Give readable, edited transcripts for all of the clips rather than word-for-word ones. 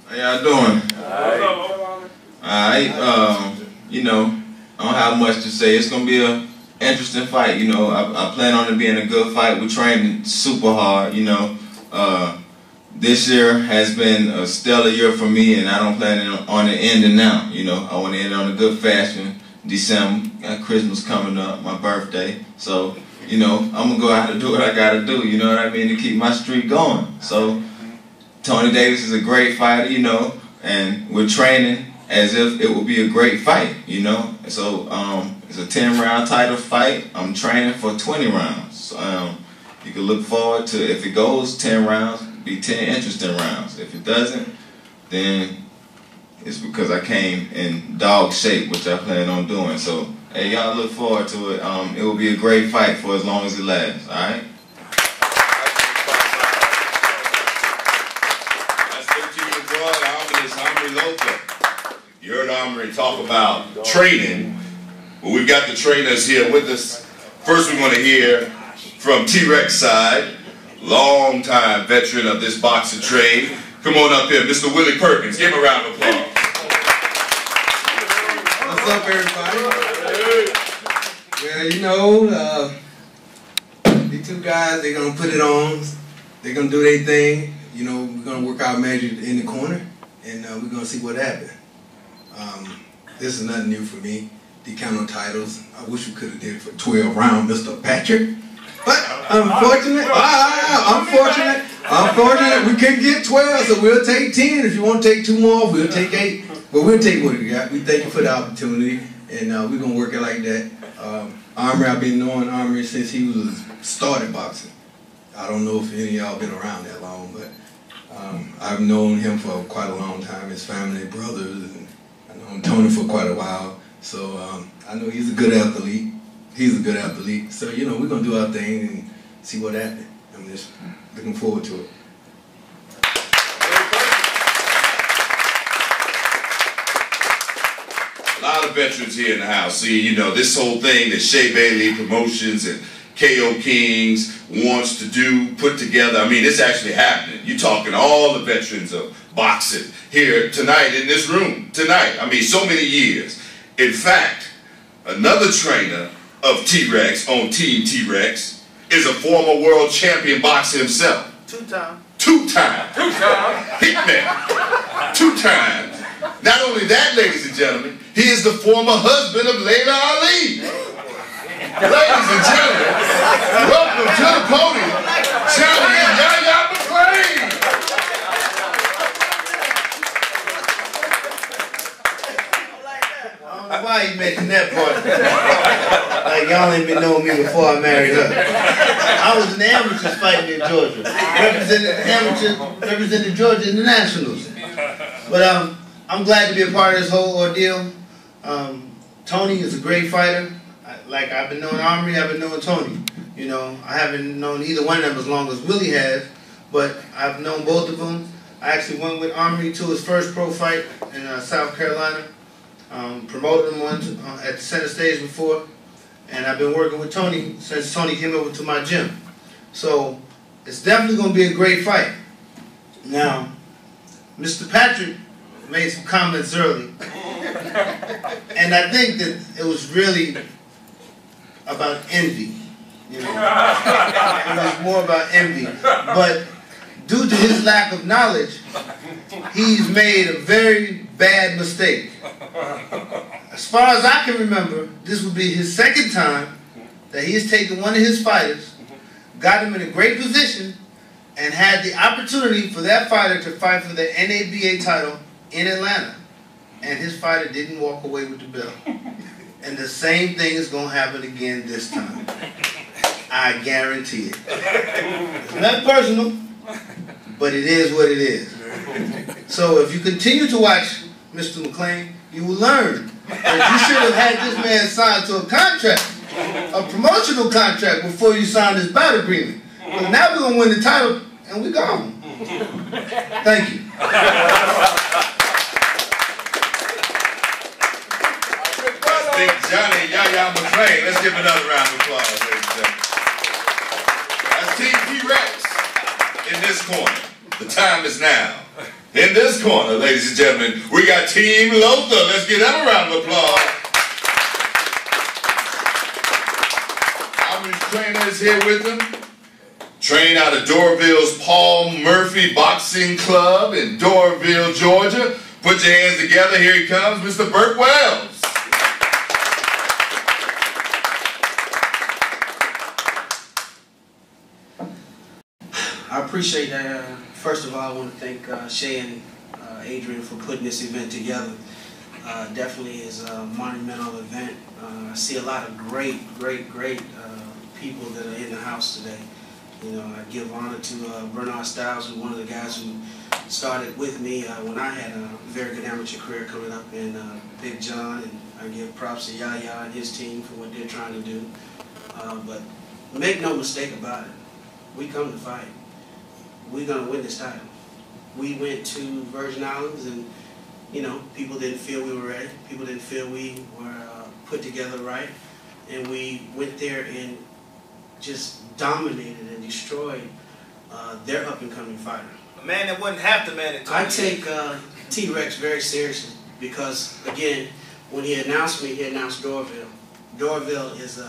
How y'all doing? Alright. You know, I don't have much to say. It's gonna be an interesting fight. You know, I plan on it being a good fight. We're training super hard. You know, this year has been a stellar year for me, and I don't plan on it ending now. You know, I want to end on a good fashion. December, got Christmas coming up, my birthday. So, you know, I'm gonna go out and do what I gotta do. You know what I mean, to keep my streak going. So, Tony Davis is a great fighter. You know, and we're training as if it will be a great fight. You know, so it's a 10-round title fight. I'm training for 20 rounds. You can look forward to, if it goes 10 rounds, be 10 interesting rounds. If it doesn't, then it's because I came in dog shape, which I plan on doing. So, hey, y'all look forward to it. It will be a great fight for as long as it lasts, all right? That's 13 years old, Armory Lowther. You heard Armory talk about training. Well, we've got the trainers here with us. First, we're going to hear from T-Rex side, long-time veteran of this boxing trade. Come on up here, Mr. Willie Perkins. Give him a round of applause. What's up, everybody? Well, you know, these two guys, they're going to put it on. They're going to do their thing. You know, we're going to work our magic in the corner, and we're going to see what happens. This is nothing new for me. The counter titles, I wish we could have did it for 12 rounds, Mr. Patrick. But unfortunate, we couldn't get 12, so we'll take 10. If you want to take 2 more, we'll take 8. But we'll take what we got. We thank you for the opportunity, and we're going to work it like that. Armory, I've been knowing Armory since he was started boxing. I don't know if any of y'all been around that long, but I've known him for quite a long time, his family, brothers, and I've known Tony for quite a while. So I know he's a good athlete. He's a good athlete. So, you know, we're going to do our thing and see what happens. I'm just looking forward to it. A lot of veterans here in the house. See, you know, this whole thing that Shea Bailey Promotions and KO Kings wants to do, put together, I mean, it's actually happening. You're talking to all the veterans of boxing here tonight in this room. Tonight. I mean, so many years. In fact, another trainer of T-Rex on Team T-Rex is a former world champion boxer himself. Two-time hitman. 2 times. Not only that, ladies and gentlemen, he is the former husband of Layla Ali. Ladies and gentlemen, welcome to the podium, Johnny and Yaya McClain. Why you mentioned that part? Like y'all ain't been knowing me before I married her. I was in the amateurs fighting in Georgia, representing Georgia in the Nationals. But I'm glad to be a part of this whole ordeal. Tony is a great fighter. Like I've been knowing Armory, I've been knowing Tony. You know, I haven't known either one of them as long as Willie has, but I've known both of them. I actually went with Armory to his first pro fight in South Carolina. Promoted him once at the center stage before, and I've been working with Tony since Tony came over to my gym. So it's definitely going to be a great fight. Now, Mr. Patrick made some comments early, and I think that it was really about envy. You know, it was more about envy, but due to his lack of knowledge, he's made a very bad mistake. As far as I can remember, this would be his second time that he has taken one of his fighters, got him in a great position, and had the opportunity for that fighter to fight for the NABA title in Atlanta. And his fighter didn't walk away with the belt. And the same thing is going to happen again this time. I guarantee it. It's not personal, but it is what it is. So if you continue to watch Mr. McClain, you will learn that you should have had this man signed to a contract, a promotional contract, before you signed this bout agreement. But now we're going to win the title, and we're gone. Thank you. Big Johnny and Yaya McClain. Let's give another round of applause, ladies and gentlemen. That's Team T-Rex in this corner. The time is now. In this corner, ladies and gentlemen, we got Team Lowther. Let's give them a round of applause. Armory's trainer is here with them. Trained out of Doraville's Paul Murphy Boxing Club in Doraville, Georgia. Put your hands together. Here he comes, Mr. Burt Wells. I appreciate that. First of all, I want to thank Shay and Adrian for putting this event together. Definitely is a monumental event. I see a lot of great people that are in the house today. You know, I give honor to Bernard Stiles, who's one of the guys who started with me when I had a very good amateur career coming up in Big John, and I give props to Yaya and his team for what they're trying to do. But make no mistake about it, we come to fight. We're going to win this title. We went to Virgin Islands and, you know, people didn't feel we were ready. People didn't feel we were put together right. And we went there and just dominated and destroyed their up-and-coming fighter. A man that wouldn't have to man it. I take T-Rex very seriously because, again, when he announced me, he announced Doraville. Doraville is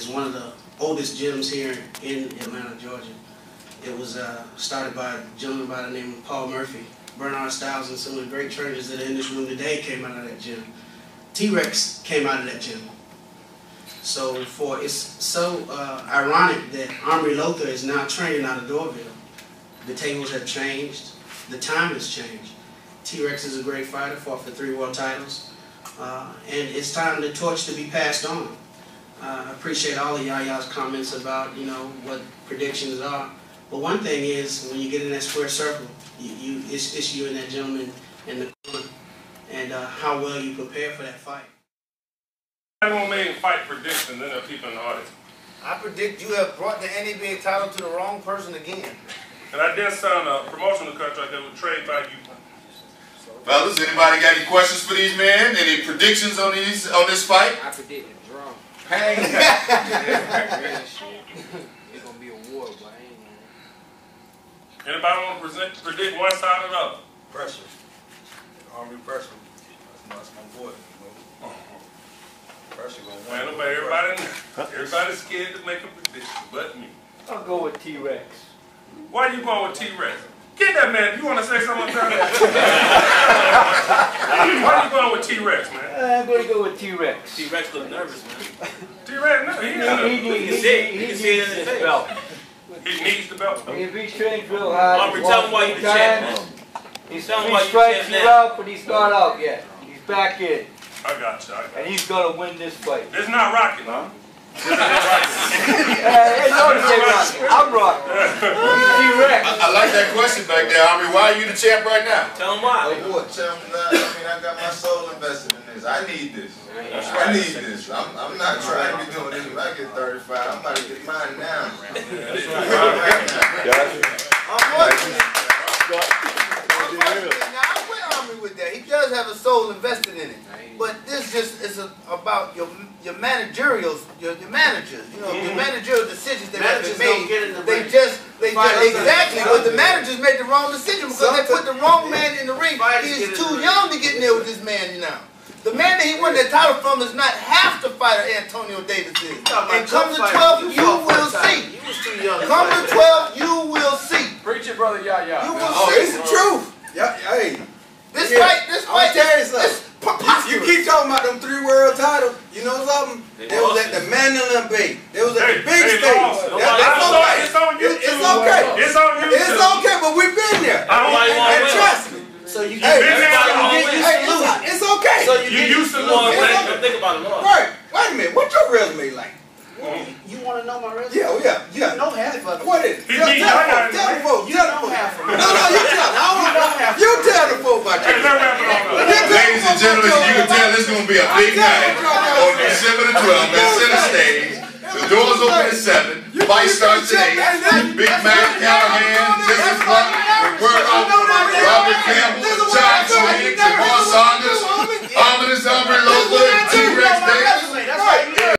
one of the oldest gyms here in Atlanta, Georgia. It was started by a gentleman by the name of Paul Murphy. Bernard Stiles and some of the great trainers that are in this room today came out of that gym. T-Rex came out of that gym. So it's so ironic that Armory Lowther is now training out of Doraville. The tables have changed. The time has changed. T-Rex is a great fighter, fought for 3 world titles. And it's time the torch to be passed on. I appreciate all of Yaya's comments about, you know, what predictions are. But one thing is, when you get in that square circle, it's you and that gentleman in the corner, and how well you prepare for that fight. I'm going to make a fight prediction, then there are people in the audience. I predict you have brought the NABA title to the wrong person again. And I did sign a promotional contract that would trade by you. Fellas, anybody got any questions for these men? Any predictions on this fight? I predict a draw. Hey. It's gonna be a war, but I ain't gonna. Anybody want to predict one side or the other? Pressure. Army pressure. That's my boy. Pressure gonna win. Everybody's scared to make a prediction, but me. I'll go with T-Rex. Why are you going with T-Rex? Get that man. You want to say something about that? Why are you going with T-Rex, man? I'm going to go with T-Rex. T-Rex look nervous, man. T-Rex, no, He needs the belt. He needs the belt. If he's trained real hard, Aubrey, tell him why you the champ, man. He's 3 strikes, you're out, but he's not out yet. He's back in. I got you. And he's going to win this fight. It's not rocking, huh? I'm rocking. T-Rex. I like that question back there, Army. Why are you the champ right now? Tell him why. Oh boy, I got my soul invested in this. I need this. I need this. I'm not trying to be doing this when I get 35. I'm about to get mine now. Now I'm with Army with that. He does have a soul invested in it, but this just is about your managerials, your managers. You know, your managerial decisions that have been made. They just exactly. But the managers made the wrong decision because they put the wrong man in the ring. He's too young to get in there with this man now. The man that he won that title from is not half the fighter Antonio Davis is. And come to 12, you will see. He was too young. Come to 12, you will see. Preach it, brother. Yeah. You will see. It's the truth. Yeah, hey. This fight, you keep talking about them 3 world titles. You know something? They was at the Mandalay Bay. They was at the big stage. That's okay. It's on YouTube. It's okay. It's on YouTube. It's okay, but we've been there. And trust me. So you It's okay. So you used to lose. Think about it more. Right. Wait a minute. What's your resume like? You want to know my resume? Yeah. You know half of it. What is it? Tell the folks. You don't have it. No, you tell them. You tell the folks about you. Ladies and gentlemen, you can tell this is going to be a big night on December the 12th at Center Stage. The doors open at 7. Fight starts at 8. Big Mac, Callahan, Jesse Clark, Roberto, Robert Campbell, John Sweeney, Javon Saunders, Ominous Umber